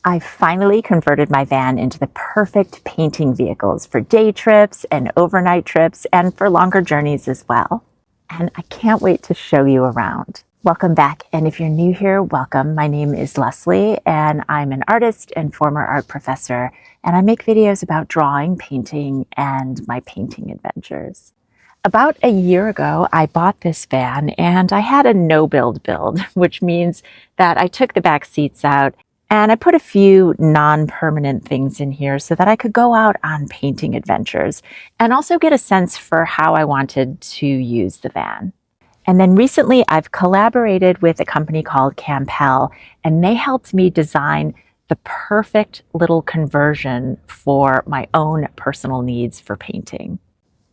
I finally converted my van into the perfect painting vehicles for day trips and overnight trips and for longer journeys as well. And I can't wait to show you around. Welcome back, and if you're new here, welcome. My name is Leslie, and I'm an artist and former art professor, and I make videos about drawing, painting, and my painting adventures. About a year ago, I bought this van, and I had a no-build build, which means that I took the back seats out and I put a few non-permanent things in here so that I could go out on painting adventures and also get a sense for how I wanted to use the van. And then recently I've collaborated with a company called Campal, and they helped me design the perfect little conversion for my own personal needs for painting.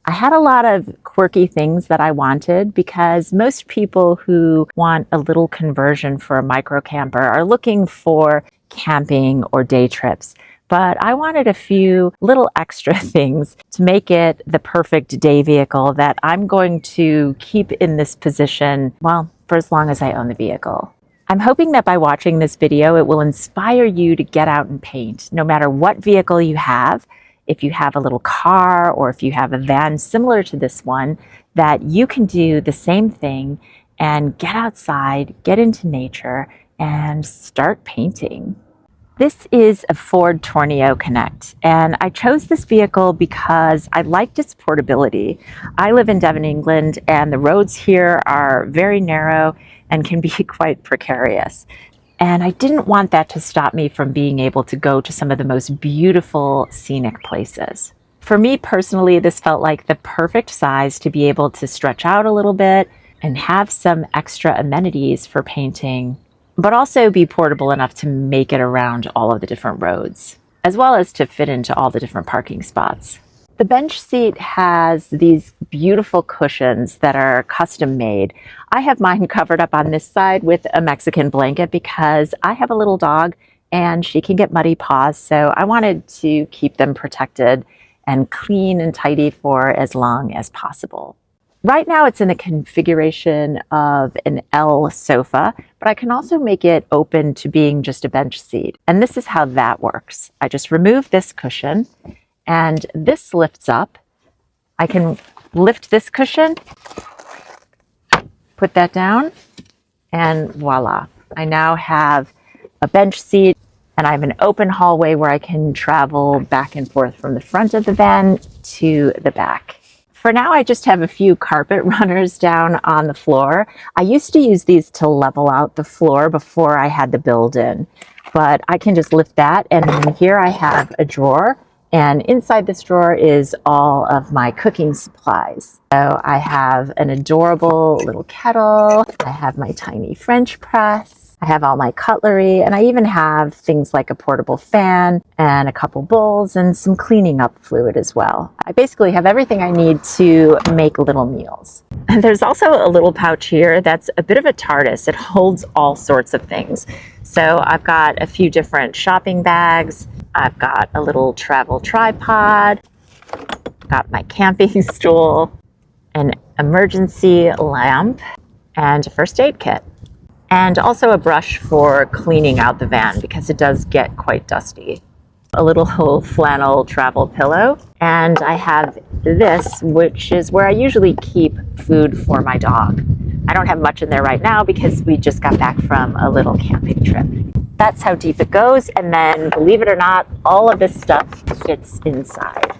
I had a lot of quirky things that I wanted because most people who want a little conversion for a micro camper are looking for camping or day trips. But I wanted a few little extra things to make it the perfect day vehicle that I'm going to keep in this position, well, for as long as I own the vehicle. I'm hoping that by watching this video, it will inspire you to get out and paint, no matter what vehicle you have. If you have a little car or if you have a van similar to this one, that you can do the same thing and get outside, get into nature, and start painting. This is a Ford Tornado Connect, and I chose this vehicle because I liked its portability. I live in Devon, England, and the roads here are very narrow and can be quite precarious. And I didn't want that to stop me from being able to go to some of the most beautiful scenic places. For me personally, this felt like the perfect size to be able to stretch out a little bit and have some extra amenities for painting, but also be portable enough to make it around all of the different roads, as well as to fit into all the different parking spots. The bench seat has these beautiful cushions that are custom made. I have mine covered up on this side with a Mexican blanket because I have a little dog and she can get muddy paws, so I wanted to keep them protected and clean and tidy for as long as possible. Right now it's in a configuration of an L sofa, but I can also make it open to being just a bench seat. And this is how that works. I just remove this cushion and this lifts up. I can lift this cushion, put that down, and voila. I now have a bench seat and I have an open hallway where I can travel back and forth from the front of the van to the back. For now, I just have a few carpet runners down on the floor. I used to use these to level out the floor before I had the build-in, but I can just lift that, and then here I have a drawer, and inside this drawer is all of my cooking supplies. So I have an adorable little kettle, I have my tiny French press, I have all my cutlery, and I even have things like a portable fan and a couple bowls and some cleaning up fluid as well. I basically have everything I need to make little meals. And there's also a little pouch here that's a bit of a TARDIS. It holds all sorts of things. So I've got a few different shopping bags. I've got a little travel tripod. I've got my camping stool, an emergency lamp, and a first aid kit. And also a brush for cleaning out the van because it does get quite dusty. A little flannel travel pillow. And I have this, which is where I usually keep food for my dog. I don't have much in there right now because we just got back from a little camping trip. That's how deep it goes. And then, believe it or not, all of this stuff fits inside.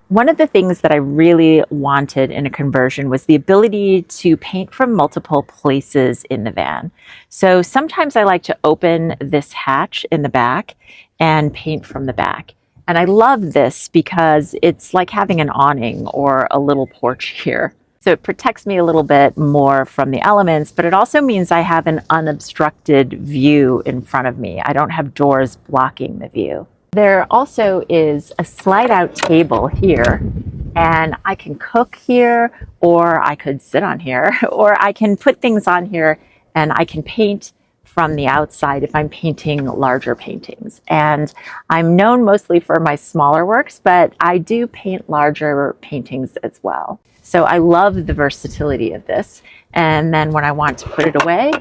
One of the things that I really wanted in a conversion was the ability to paint from multiple places in the van. So sometimes I like to open this hatch in the back and paint from the back. And I love this because it's like having an awning or a little porch here. So it protects me a little bit more from the elements, but it also means I have an unobstructed view in front of me. I don't have doors blocking the view. There also is a slide-out table here, and I can cook here, or I could sit on here, or I can put things on here, and I can paint from the outside if I'm painting larger paintings. And I'm known mostly for my smaller works, but I do paint larger paintings as well. So I love the versatility of this. And then when I want to put it away,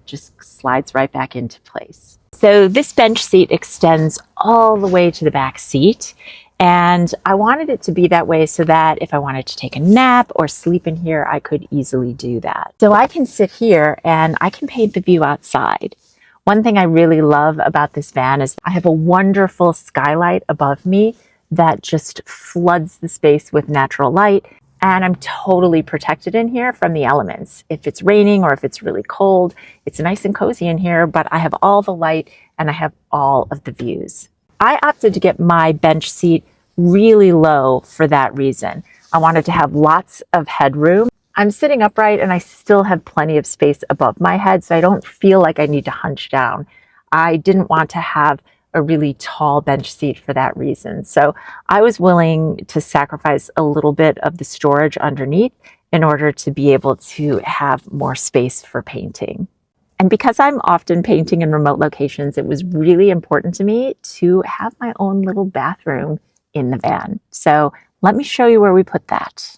just slides right back into place. So this bench seat extends all the way to the back seat. And I wanted it to be that way so that if I wanted to take a nap or sleep in here, I could easily do that. So I can sit here and I can paint the view outside. One thing I really love about this van is I have a wonderful skylight above me that just floods the space with natural light. And I'm totally protected in here from the elements. If it's raining or if it's really cold, it's nice and cozy in here, but I have all the light and I have all of the views. I opted to get my bench seat really low for that reason. I wanted to have lots of headroom. I'm sitting upright and I still have plenty of space above my head, so I don't feel like I need to hunch down. I didn't want to have a really tall bench seat for that reason. So I was willing to sacrifice a little bit of the storage underneath in order to be able to have more space for painting. And because I'm often painting in remote locations, it was really important to me to have my own little bathroom in the van. So let me show you where we put that.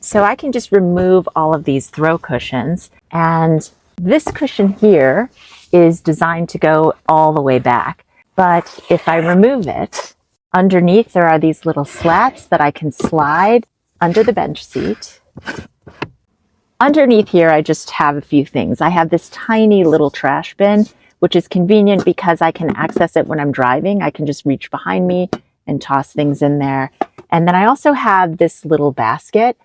So I can just remove all of these throw cushions, and this cushion here is designed to go all the way back. But if I remove it, underneath there are these little slats that I can slide under the bench seat. Underneath here, I just have a few things. I have this tiny little trash bin, which is convenient because I can access it when I'm driving. I can just reach behind me and toss things in there. And then I also have this little basket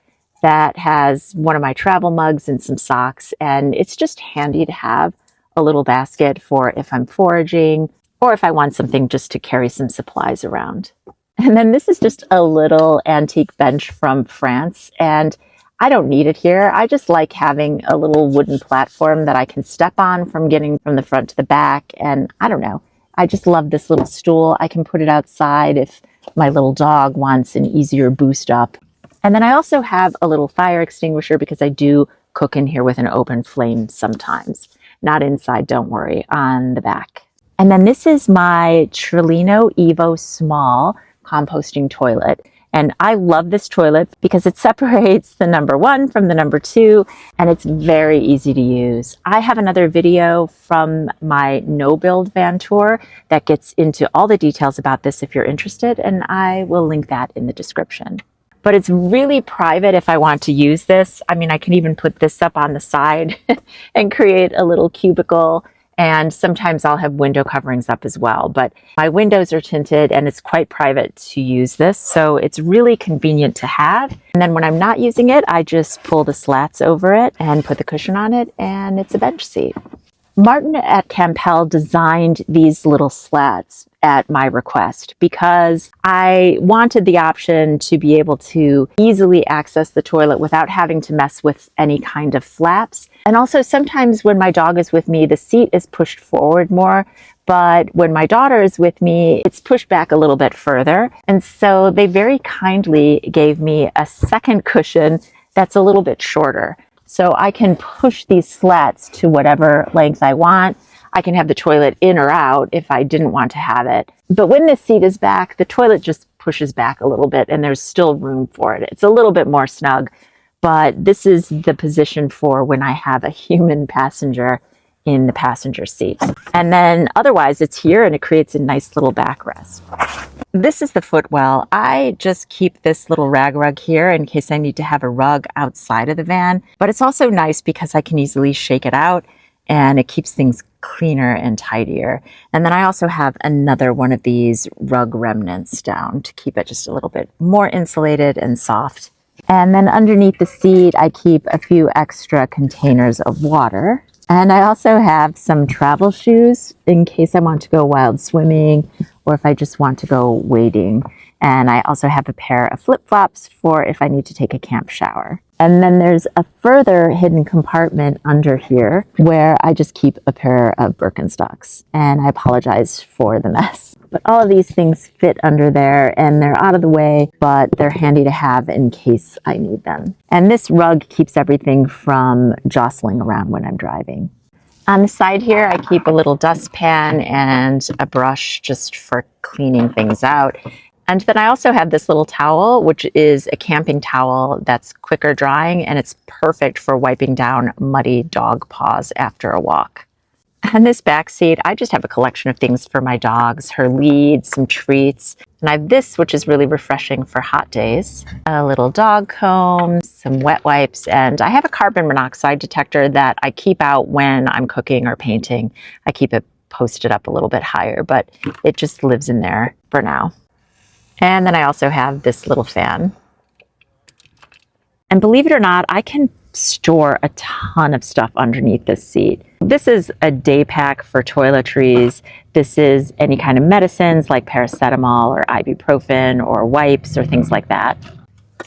that has one of my travel mugs and some socks. And it's just handy to have a little basket for if I'm foraging or if I want something just to carry some supplies around. And then this is just a little antique bench from France. And I don't need it here. I just like having a little wooden platform that I can step on from getting from the front to the back. And I don't know, I just love this little stool. I can put it outside if my little dog wants an easier boost up. And then I also have a little fire extinguisher because I do cook in here with an open flame sometimes. Not inside, don't worry, on the back. And then this is my Trelino Evo Small composting toilet. And I love this toilet because it separates the number 1 from the number 2, and it's very easy to use. I have another video from my no-build van tour that gets into all the details about this if you're interested, and I will link that in the description. But it's really private if I want to use this. I mean, I can even put this up on the side and create a little cubicle. And sometimes I'll have window coverings up as well, but my windows are tinted and it's quite private to use this. So it's really convenient to have. And then when I'm not using it, I just pull the slats over it and put the cushion on it, and it's a bench seat. Martin at Campal designed these little slats at my request because I wanted the option to be able to easily access the toilet without having to mess with any kind of flaps. And also sometimes when my dog is with me, the seat is pushed forward more, but when my daughter is with me, it's pushed back a little bit further. And so they very kindly gave me a second cushion that's a little bit shorter. So I can push these slats to whatever length I want. I can have the toilet in or out if I didn't want to have it. But when this seat is back, the toilet just pushes back a little bit and there's still room for it. It's a little bit more snug, but this is the position for when I have a human passenger in the passenger seat. And then otherwise it's here and it creates a nice little backrest. This is the footwell. I just keep this little rag rug here in case I need to have a rug outside of the van, but it's also nice because I can easily shake it out and it keeps things cleaner and tidier. And then I also have another one of these rug remnants down to keep it just a little bit more insulated and soft. And then underneath the seat, I keep a few extra containers of water. And I also have some travel shoes in case I want to go wild swimming or if I just want to go wading. And I also have a pair of flip-flops for if I need to take a camp shower. And then there's a further hidden compartment under here where I just keep a pair of Birkenstocks. And I apologize for the mess. But all of these things fit under there and they're out of the way, but they're handy to have in case I need them. And this rug keeps everything from jostling around when I'm driving. On the side here, I keep a little dustpan and a brush just for cleaning things out. And then I also have this little towel, which is a camping towel that's quicker drying, and it's perfect for wiping down muddy dog paws after a walk. And this back seat, I just have a collection of things for my dogs, her leads, some treats. And I have this, which is really refreshing for hot days. A little dog comb, some wet wipes, and I have a carbon monoxide detector that I keep out when I'm cooking or painting. I keep it posted up a little bit higher, but it just lives in there for now. And then I also have this little fan. And believe it or not, I can store a ton of stuff underneath this seat. This is a day pack for toiletries. This is any kind of medicines like paracetamol or ibuprofen or wipes or things like that.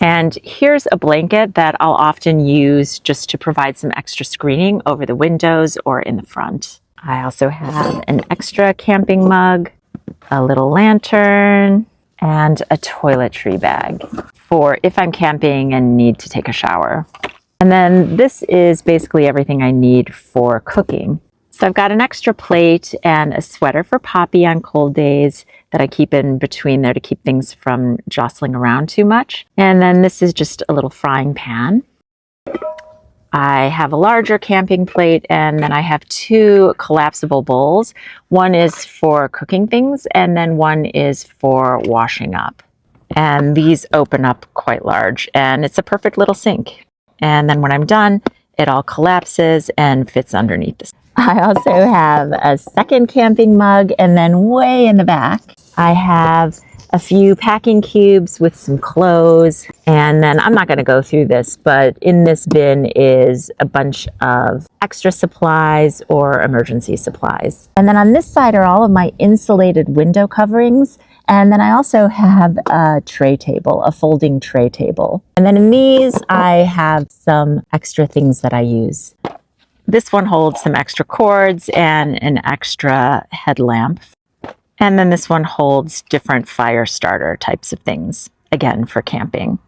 And here's a blanket that I'll often use just to provide some extra screening over the windows or in the front. I also have an extra camping mug, a little lantern, and a toiletry bag for if I'm camping and need to take a shower. And then this is basically everything I need for cooking. So I've got an extra plate and a sweater for Poppy on cold days that I keep in between there to keep things from jostling around too much. And then this is just a little frying pan. I have a larger camping plate, and then I have two collapsible bowls. One is for cooking things, and then one is for washing up. And these open up quite large, and it's a perfect little sink. And then when I'm done, it all collapses and fits underneath this. I also have a second camping mug, and then way in the back, I have a few packing cubes with some clothes. And then I'm not going to go through this, but in this bin is a bunch of extra supplies or emergency supplies. And then on this side are all of my insulated window coverings. And then I also have a tray table, a folding tray table. And then in these, I have some extra things that I use. This one holds some extra cords and an extra headlamp. And then this one holds different fire starter types of things, again, for camping.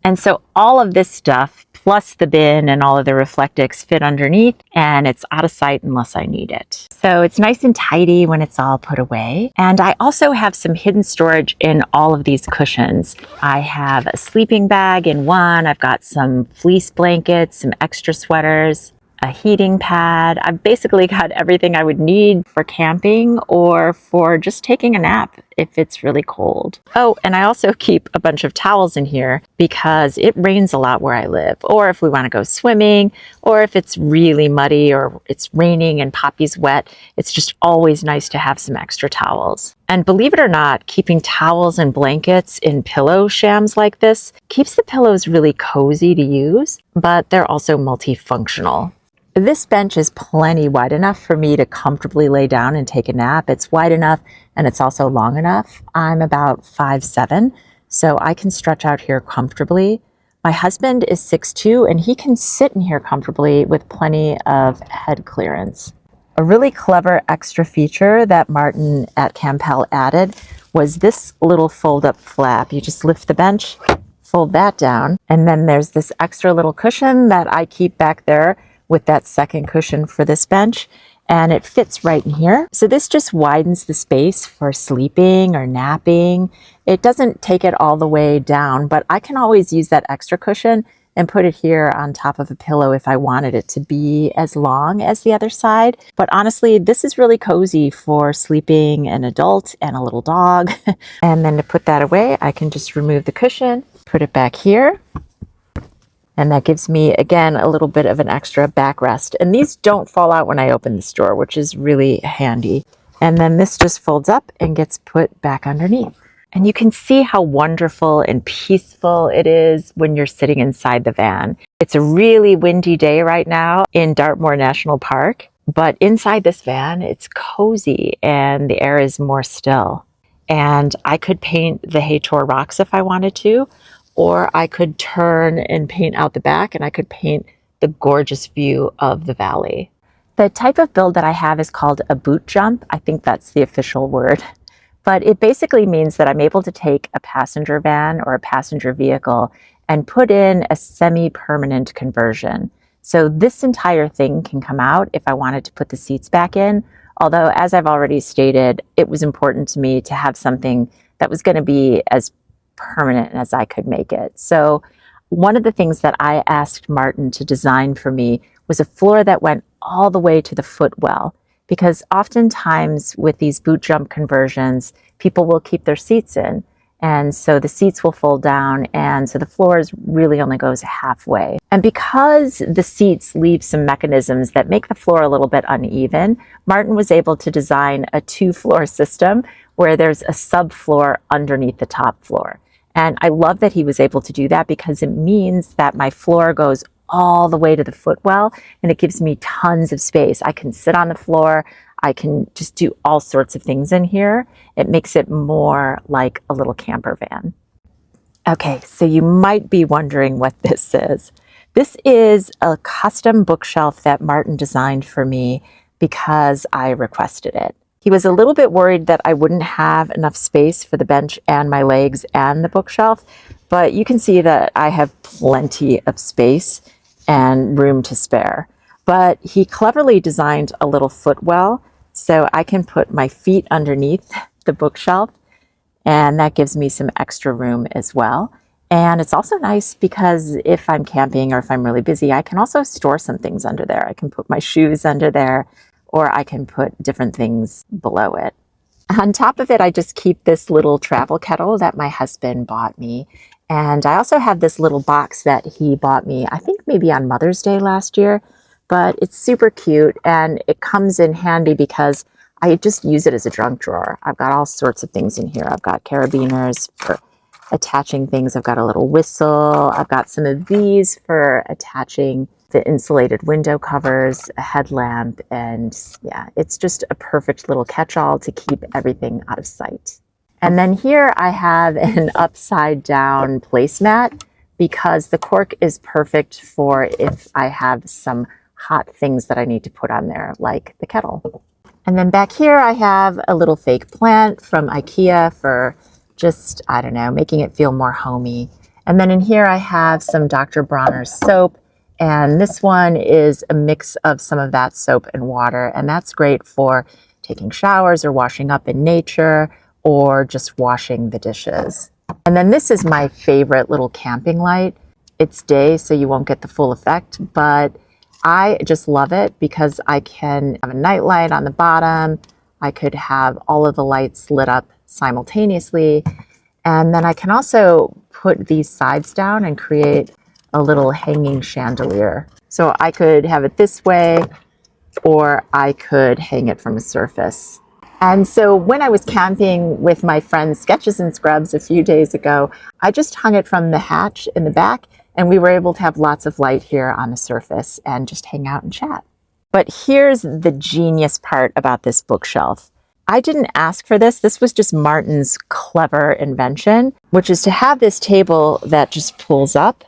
And so all of this stuff, plus the bin and all of the Reflectix fit underneath, and it's out of sight unless I need it. So it's nice and tidy when it's all put away. And I also have some hidden storage in all of these cushions. I have a sleeping bag in one. I've got some fleece blankets, some extra sweaters, a heating pad. I've basically got everything I would need for camping or for just taking a nap if it's really cold. Oh, and I also keep a bunch of towels in here because it rains a lot where I live, or if we want to go swimming, or if it's really muddy or it's raining and Poppy's wet, it's just always nice to have some extra towels. And believe it or not, keeping towels and blankets in pillow shams like this keeps the pillows really cozy to use, but they're also multifunctional. This bench is plenty wide enough for me to comfortably lay down and take a nap. It's wide enough and it's also long enough. I'm about 5'7", so I can stretch out here comfortably. My husband is 6'2", and he can sit in here comfortably with plenty of head clearance. A really clever extra feature that Martin at Campal added was this little fold-up flap. You just lift the bench, fold that down, and then there's this extra little cushion that I keep back there with that second cushion for this bench, and it fits right in here. So this just widens the space for sleeping or napping. It doesn't take it all the way down, but I can always use that extra cushion and put it here on top of a pillow if I wanted it to be as long as the other side. But honestly, this is really cozy for sleeping an adult and a little dog. And then to put that away, I can just remove the cushion, put it back here. And that gives me, again, a little bit of an extra backrest. And these don't fall out when I open this door, which is really handy. And then this just folds up and gets put back underneath. And you can see how wonderful and peaceful it is when you're sitting inside the van. It's a really windy day right now in Dartmoor National Park, but inside this van, it's cozy and the air is more still. And I could paint the Haytor rocks if I wanted to, or I could turn and paint out the back, and I could paint the gorgeous view of the valley. The type of build that I have is called a boot jump. I think that's the official word. But it basically means that I'm able to take a passenger van or a passenger vehicle and put in a semi-permanent conversion. So this entire thing can come out if I wanted to put the seats back in. Although, as I've already stated, it was important to me to have something that was going to be as permanent as I could make it. So one of the things that I asked Martin to design for me was a floor that went all the way to the footwell, because oftentimes with these boot jump conversions, people will keep their seats in. And so the seats will fold down, and so the floor really only goes halfway. And because the seats leave some mechanisms that make the floor a little bit uneven, Martin was able to design a 2-floor system where there's a subfloor underneath the top floor. And I love that he was able to do that, because it means that my floor goes all the way to the footwell, and it gives me tons of space. I can sit on the floor. I can just do all sorts of things in here. It makes it more like a little camper van. Okay, so you might be wondering what this is. This is a custom bookshelf that Martin designed for me because I requested it. He was a little bit worried that I wouldn't have enough space for the bench and my legs and the bookshelf, but you can see that I have plenty of space and room to spare. But he cleverly designed a little footwell so I can put my feet underneath the bookshelf, and that gives me some extra room as well. And it's also nice because if I'm camping or if I'm really busy, I can also store some things under there. I can put my shoes under there, or I can put different things below it. On top of it, I just keep this little travel kettle that my husband bought me. And I also have this little box that he bought me, I think maybe on Mother's Day last year, but it's super cute and it comes in handy because I just use it as a junk drawer. I've got all sorts of things in here. I've got carabiners for attaching things. I've got a little whistle. I've got some of these for attaching the insulated window covers, a headlamp, and yeah, it's just a perfect little catch-all to keep everything out of sight. And then here I have an upside down placemat because the cork is perfect for if I have some hot things that I need to put on there, like the kettle. And then back here I have a little fake plant from IKEA for just, I don't know, making it feel more homey. And then in here I have some Dr. Bronner's soap, and this one is a mix of some of that soap and water, and that's great for taking showers or washing up in nature or just washing the dishes. And then this is my favorite little camping light. It's day, so you won't get the full effect, but I just love it because I can have a night light on the bottom. I could have all of the lights lit up simultaneously. And then I can also put these sides down and create a little hanging chandelier. So I could have it this way, or I could hang it from a surface. And so when I was camping with my friends Sketches and Scrubs a few days ago, I just hung it from the hatch in the back, and we were able to have lots of light here on the surface and just hang out and chat. But here's the genius part about this bookshelf. I didn't ask for this. This was just Martin's clever invention, which is to have this table that just pulls up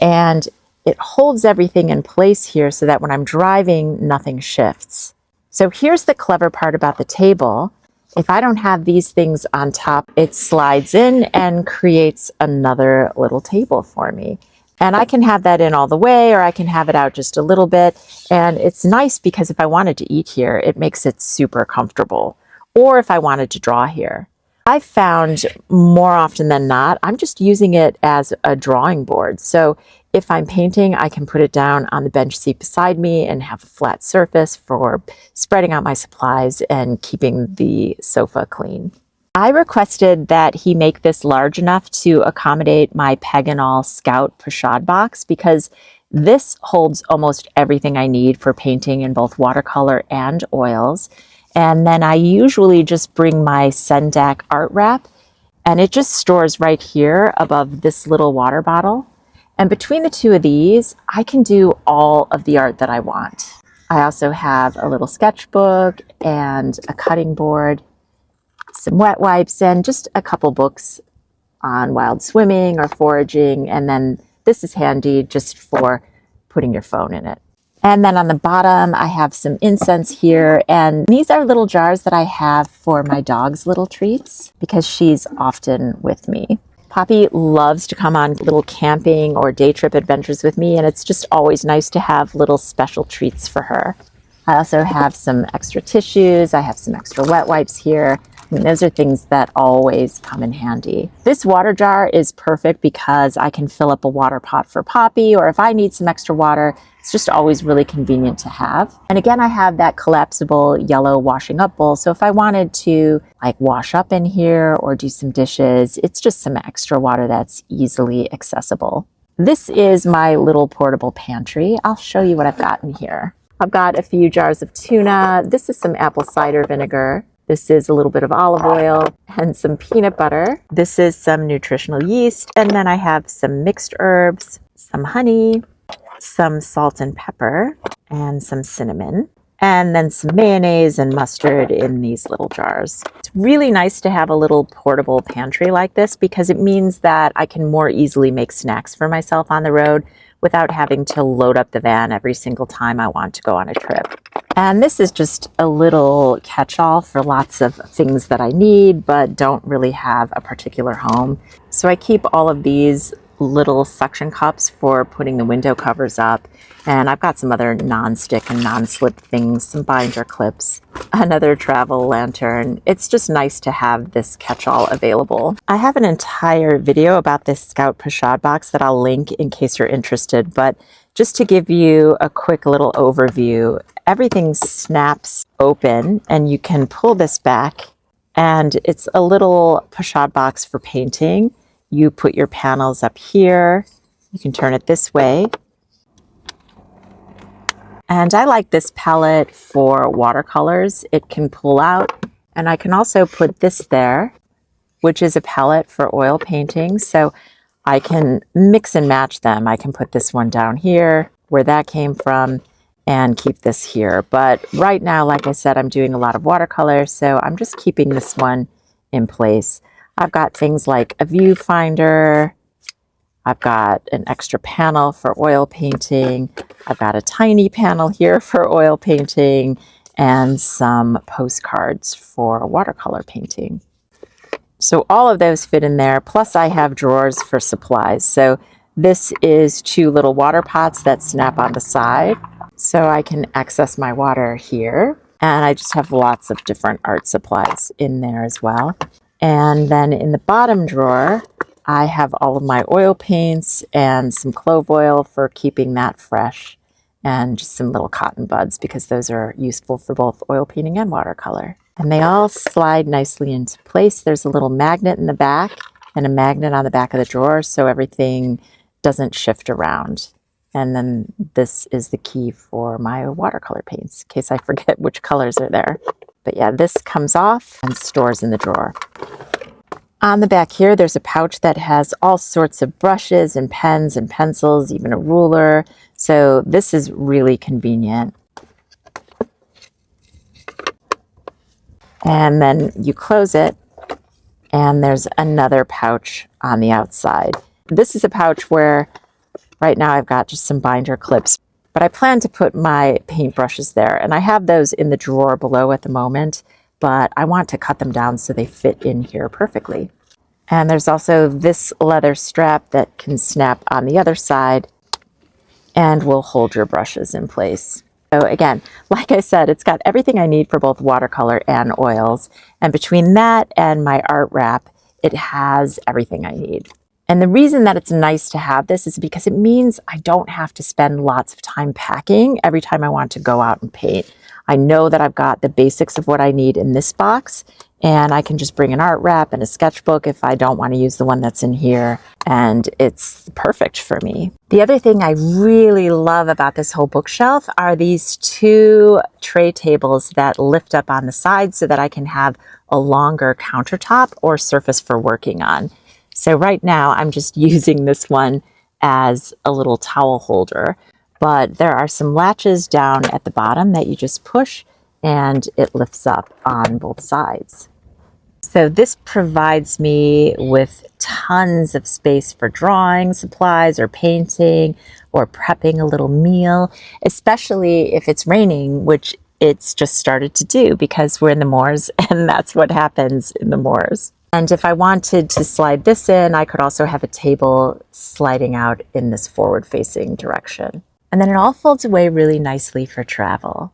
and it holds everything in place here so that when I'm driving, nothing shifts. So here's the clever part about the table. If I don't have these things on top, it slides in and creates another little table for me. And I can have that in all the way, or I can have it out just a little bit. And it's nice because if I wanted to eat here, it makes it super comfortable. Or if I wanted to draw here. I found more often than not, I'm just using it as a drawing board. So if I'm painting, I can put it down on the bench seat beside me and have a flat surface for spreading out my supplies and keeping the sofa clean. I requested that he make this large enough to accommodate my Peg and All Scout Pochade Box because this holds almost everything I need for painting in both watercolor and oils. And then I usually just bring my Sendak Art Wrap, and it just stores right here above this little water bottle. And between the two of these, I can do all of the art that I want. I also have a little sketchbook and a cutting board, some wet wipes, and just a couple books on wild swimming or foraging. And then this is handy just for putting your phone in it. And then on the bottom, I have some incense here. And these are little jars that I have for my dog's little treats because she's often with me. Poppy loves to come on little camping or day trip adventures with me, and it's just always nice to have little special treats for her. I also have some extra tissues. I have some extra wet wipes here. And those are things that always come in handy. This water jar is perfect because I can fill up a water pot for Poppy, or if I need some extra water, it's just always really convenient to have. And again, I have that collapsible yellow washing up bowl. So if I wanted to like wash up in here or do some dishes, it's just some extra water that's easily accessible. This is my little portable pantry. I'll show you what I've got in here. I've got a few jars of tuna. This is some apple cider vinegar. This is a little bit of olive oil and some peanut butter. This is some nutritional yeast. And then I have some mixed herbs, some honey, some salt and pepper, and some cinnamon. And then some mayonnaise and mustard in these little jars. It's really nice to have a little portable pantry like this because it means that I can more easily make snacks for myself on the road without having to load up the van every single time I want to go on a trip. And this is just a little catch-all for lots of things that I need but don't really have a particular home. So I keep all of these little suction cups for putting the window covers up, and I've got some other non-stick and non-slip things, some binder clips, another travel lantern. It's just nice to have this catch-all available. I have an entire video about this Scout Pochade Box that I'll link in case you're interested, but just to give you a quick little overview, everything snaps open and you can pull this back, and it's a little pochade box for painting. You put your panels up here. You can turn it this way. And I like this palette for watercolors. It can pull out, and I can also put this there, which is a palette for oil painting. So I can mix and match them. I can put this one down here where that came from and keep this here. But right now, like I said, I'm doing a lot of watercolor, so I'm just keeping this one in place. I've got things like a viewfinder. I've got an extra panel for oil painting. I've got a tiny panel here for oil painting and some postcards for watercolor painting. So all of those fit in there. Plus I have drawers for supplies. So this is 2 little water pots that snap on the side. So I can access my water here. And I just have lots of different art supplies in there as well. And then in the bottom drawer, I have all of my oil paints and some clove oil for keeping that fresh, and just some little cotton buds because those are useful for both oil painting and watercolor. And they all slide nicely into place. There's a little magnet in the back and a magnet on the back of the drawer so everything doesn't shift around. And then this is the key for my watercolor paints in case I forget which colors are there. But yeah, this comes off and stores in the drawer. On the back here, there's a pouch that has all sorts of brushes and pens and pencils, even a ruler. So this is really convenient. And then you close it, and there's another pouch on the outside. This is a pouch where right now I've got just some binder clips, but I plan to put my paintbrushes there, and I have those in the drawer below at the moment, but I want to cut them down so they fit in here perfectly. And there's also this leather strap that can snap on the other side and will hold your brushes in place. So again, like I said, it's got everything I need for both watercolor and oils. And between that and my art wrap, it has everything I need. And the reason that it's nice to have this is because it means I don't have to spend lots of time packing every time I want to go out and paint. I know that I've got the basics of what I need in this box, and I can just bring an art wrap and a sketchbook if I don't want to use the one that's in here, and it's perfect for me. The other thing I really love about this whole bookshelf are these 2 tray tables that lift up on the side so that I can have a longer countertop or surface for working on. So right now I'm just using this one as a little towel holder, but there are some latches down at the bottom that you just push and it lifts up on both sides. So this provides me with tons of space for drawing supplies or painting or prepping a little meal, especially if it's raining, which it's just started to do because we're in the moors and that's what happens in the moors. And if I wanted to slide this in, I could also have a table sliding out in this forward-facing direction. And then it all folds away really nicely for travel.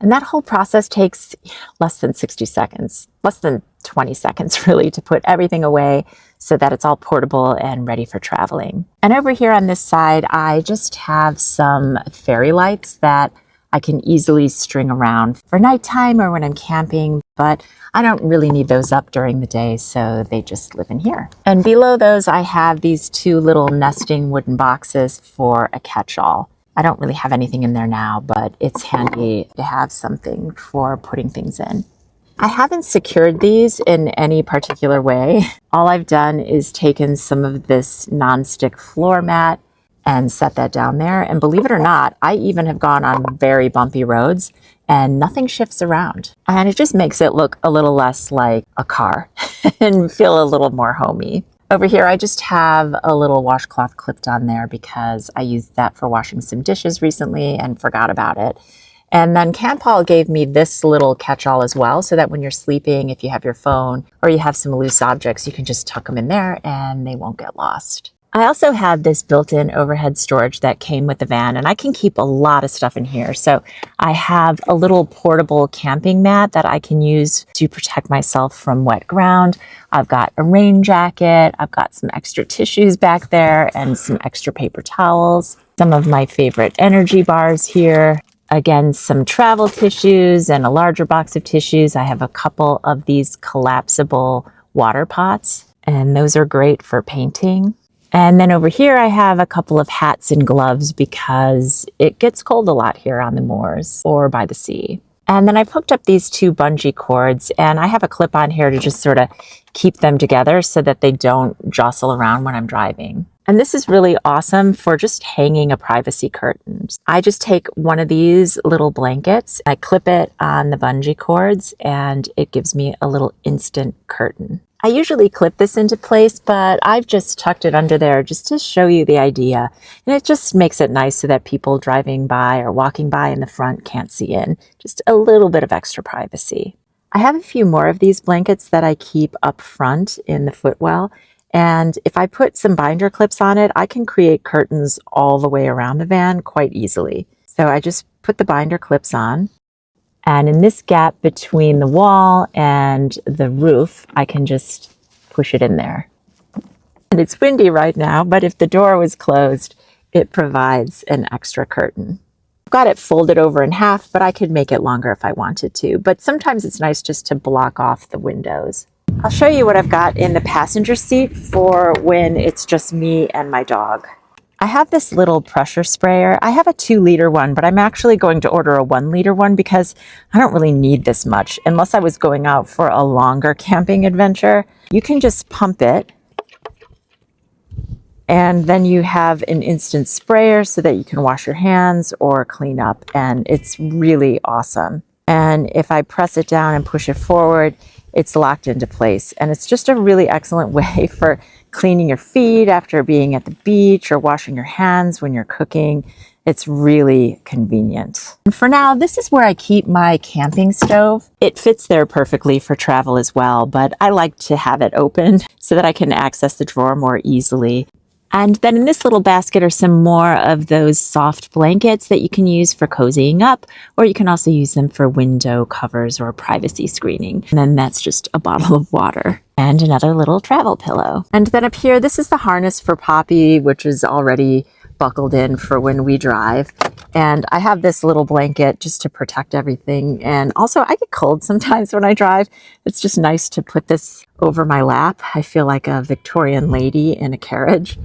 And that whole process takes less than 60 seconds, less than 20 seconds really, to put everything away so that it's all portable and ready for traveling. And over here on this side, I just have some fairy lights that I can easily string around for nighttime or when I'm camping, but I don't really need those up during the day, so they just live in here. And below those, I have these two little nesting wooden boxes for a catch-all. I don't really have anything in there now, but it's handy to have something for putting things in. I haven't secured these in any particular way. All I've done is taken some of this nonstick floor mat and set that down there. And believe it or not, I even have gone on very bumpy roads and nothing shifts around. And it just makes it look a little less like a car and feel a little more homey. Over here, I just have a little washcloth clipped on there because I used that for washing some dishes recently and forgot about it. And then Campal gave me this little catch-all as well, so that when you're sleeping, if you have your phone or you have some loose objects, you can just tuck them in there and they won't get lost. I also have this built-in overhead storage that came with the van, and I can keep a lot of stuff in here. So I have a little portable camping mat that I can use to protect myself from wet ground. I've got a rain jacket. I've got some extra tissues back there and some extra paper towels. Some of my favorite energy bars here. Again, some travel tissues and a larger box of tissues. I have a couple of these collapsible water pots, and those are great for painting. And then over here, I have a couple of hats and gloves because it gets cold a lot here on the moors or by the sea. And then I've hooked up these two bungee cords, and I have a clip on here to just sort of keep them together so that they don't jostle around when I'm driving. And this is really awesome for just hanging a privacy curtain. I just take one of these little blankets, I clip it on the bungee cords, and it gives me a little instant curtain. I usually clip this into place, but I've just tucked it under there just to show you the idea. And it just makes it nice so that people driving by or walking by in the front can't see in. Just a little bit of extra privacy. I have a few more of these blankets that I keep up front in the footwell. And if I put some binder clips on it, I can create curtains all the way around the van quite easily. So I just put the binder clips on. And in this gap between the wall and the roof, I can just push it in there. And it's windy right now, but if the door was closed, it provides an extra curtain. I've got it folded over in half, but I could make it longer if I wanted to. But sometimes it's nice just to block off the windows. I'll show you what I've got in the passenger seat for when it's just me and my dog. I have this little pressure sprayer. I have a 2-liter one, but I'm actually going to order a 1-liter one because I don't really need this much unless I was going out for a longer camping adventure. You can just pump it, and then you have an instant sprayer so that you can wash your hands or clean up, and it's really awesome. And if I press it down and push it forward, it's locked into place. And it's just a really excellent way for cleaning your feet after being at the beach or washing your hands when you're cooking. It's really convenient. And for now, this is where I keep my camping stove. It fits there perfectly for travel as well, but I like to have it open so that I can access the drawer more easily. And then in this little basket are some more of those soft blankets that you can use for cozying up, or you can also use them for window covers or privacy screening. And then that's just a bottle of water and another little travel pillow. And then up here, this is the harness for Poppy, which is already buckled in for when we drive. And I have this little blanket just to protect everything. And also I get cold sometimes when I drive. It's just nice to put this over my lap. I feel like a Victorian lady in a carriage.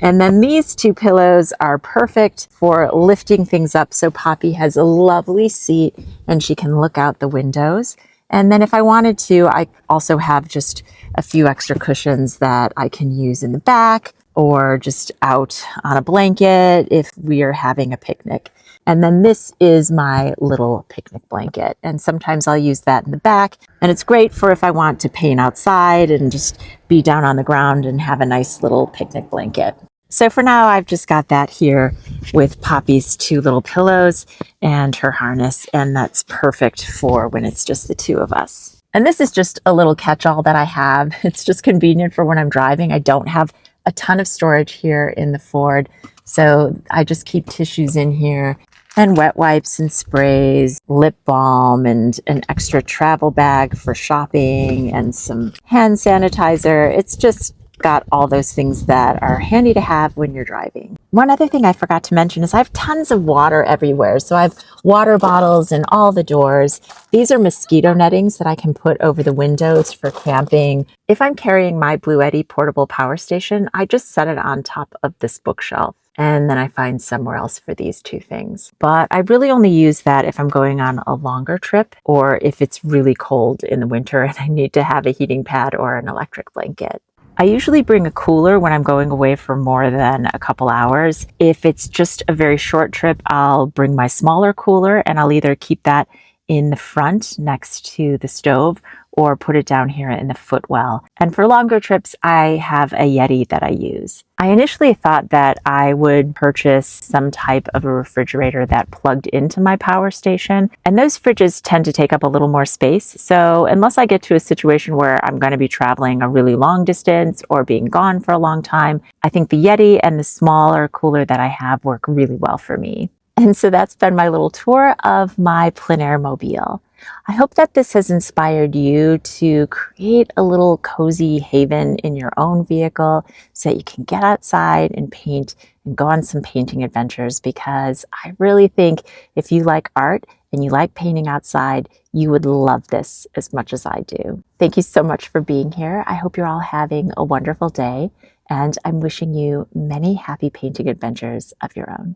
And then these two pillows are perfect for lifting things up. So Poppy has a lovely seat and she can look out the windows. And then if I wanted to, I also have just a few extra cushions that I can use in the back or just out on a blanket if we are having a picnic. And then this is my little picnic blanket. And sometimes I'll use that in the back. And it's great for if I want to paint outside and just be down on the ground and have a nice little picnic blanket. So for now, I've just got that here with Poppy's two little pillows and her harness, and that's perfect for when it's just the two of us. And this is just a little catch-all that I have. It's just convenient for when I'm driving. I don't have a ton of storage here in the Ford, so I just keep tissues in here. and wet wipes and sprays, lip balm, and an extra travel bag for shopping, and some hand sanitizer. It's just got all those things that are handy to have when you're driving. One other thing I forgot to mention is I have tons of water everywhere. So I have water bottles in all the doors. These are mosquito nettings that I can put over the windows for camping. If I'm carrying my Bluetti portable power station, I just set it on top of this bookshelf. And then I find somewhere else for these two things. But I really only use that if I'm going on a longer trip or if it's really cold in the winter and I need to have a heating pad or an electric blanket. I usually bring a cooler when I'm going away for more than a couple hours. If it's just a very short trip, I'll bring my smaller cooler and I'll either keep that in the front next to the stove or put it down here in the footwell. And for longer trips, I have a Yeti that I use. I initially thought that I would purchase some type of a refrigerator that plugged into my power station, and those fridges tend to take up a little more space. So unless I get to a situation where I'm going to be traveling a really long distance or being gone for a long time, I think the Yeti and the smaller cooler that I have work really well for me. And so that's been my little tour of my plein air mobile. I hope that this has inspired you to create a little cozy haven in your own vehicle so that you can get outside and paint and go on some painting adventures, because I really think if you like art and you like painting outside, you would love this as much as I do. Thank you so much for being here. I hope you're all having a wonderful day, and I'm wishing you many happy painting adventures of your own.